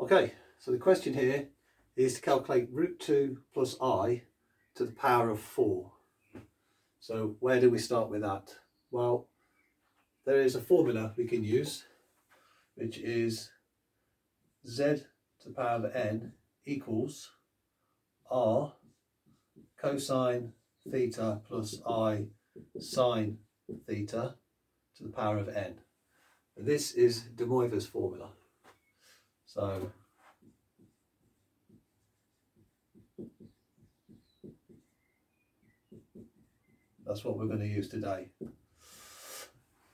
Okay, so the question here is to calculate root 2 plus I to the power of 4. So where do we start with that? Well, there is a formula we can use, which is z to the power of n equals r cosine theta plus I sine theta to the power of n. And this is de Moivres' formula. So that's what we're going to use today.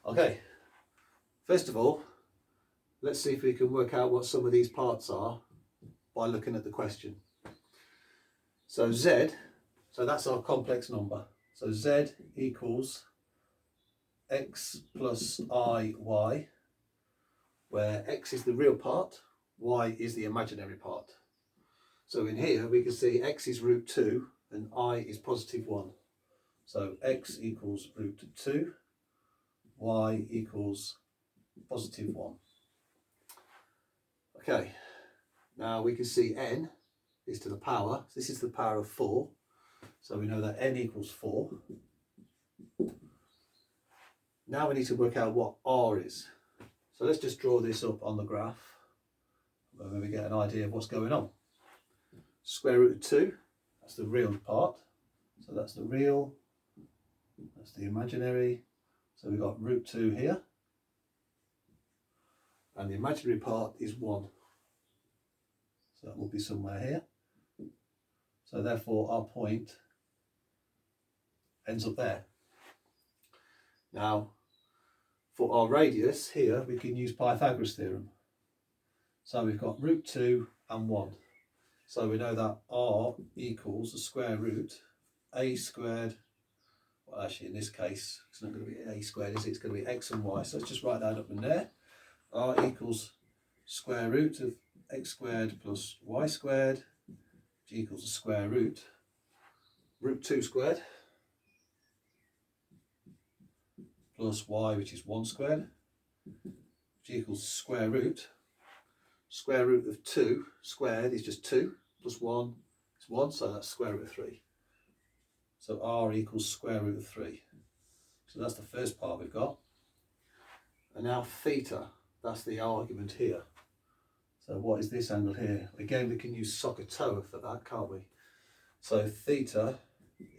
Okay, first of all, let's see if we can work out what some of these parts are by looking at the question. So z, so that's our complex number. So z equals x plus I y, where x is the real part, y is the imaginary part. So in here we can see x is root 2 and I is positive 1. So x equals root 2, y equals positive 1. Okay, now we can see n is to the power. This is the power of 4. So we know that n equals 4. Now we need to work out what r is. So let's just draw this up on the graph, where we get an idea of what's going on. Square root of 2, that's the real part. So that's the real, that's the imaginary. So we've got root 2 here. And the imaginary part is 1. So that will be somewhere here. So therefore our point ends up there. Now, for our radius here, we can use Pythagoras theorem. So we've got root 2 and 1. So we know that r equals the square root a squared, well actually in this case it's not going to be a squared, is it? It's going to be x and y. So let's just write that up in there. R equals square root of x squared plus y squared, which equals the square root 2 squared plus y, which is 1 squared, which equals square root of 2 squared is just 2 plus 1 is 1, so that's square root of 3. So r equals square root of 3. So that's the first part we've got. And now theta, that's the argument here. So what is this angle here? Again, we can use sqrt for that, can't we? So theta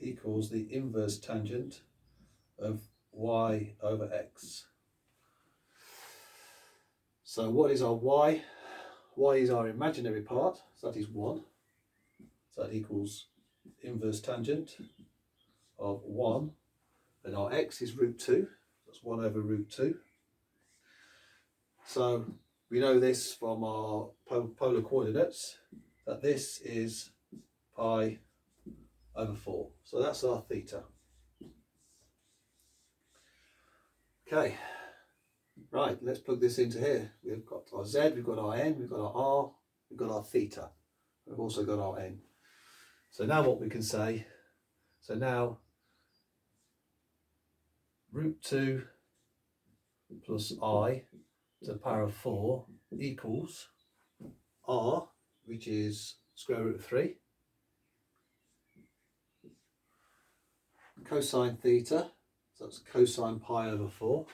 equals the inverse tangent of y over x. So what is our y? Y is our imaginary part, so that is 1. So that equals inverse tangent of 1. And our x is root 2, that's 1 over root 2. So we know this from our polar coordinates, that this is pi over 4. So that's our theta. Okay, right, let's plug this into here. We've got our z, we've got our n, we've got our r, we've got our theta. We've also got our n. So now what we can say, so now root 2 plus I to the power of 4 equals r, which is square root of 3, cosine theta, so that's cosine pi over 4,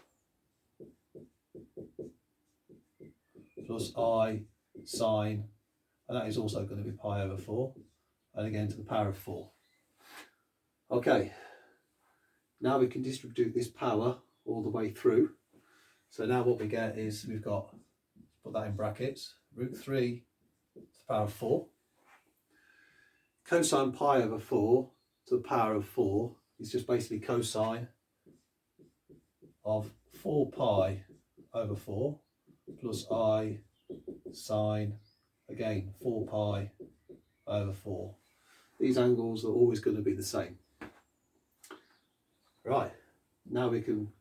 plus I sine, and that is also going to be pi over 4, and again to the power of 4. Okay, now we can distribute this power all the way through. So now what we get is we've got, put that in brackets, root 3 to the power of 4. Cosine pi over 4 to the power of 4 is just basically cosine of 4 pi over 4 plus I sine, again 4 pi over 4. These angles are always going to be the same. Right, now we can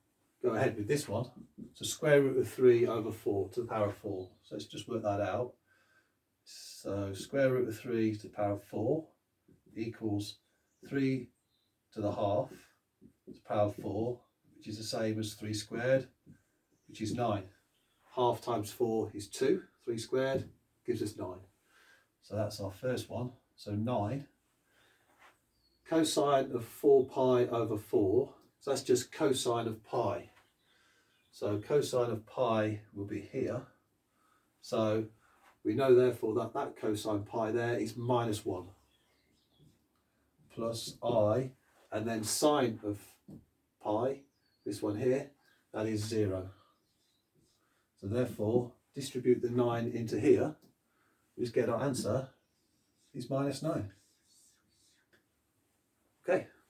go ahead with this one. So square root of 3 over 4 to the power of 4. So let's just work that out. So square root of 3 to the power of 4 equals 3 to the half to the power of 4, which is the same as 3 squared, which is 9. Half times 4 is 2, 3 squared, gives us 9. So that's our first one. So 9. Cosine of 4 pi over 4. So that's just cosine of pi. So cosine of pi will be here. So we know therefore that that cosine pi there is -1 plus I, and then sine of pi, this one here, that is 0. So therefore, distribute the 9 into here, we just get our answer is -9.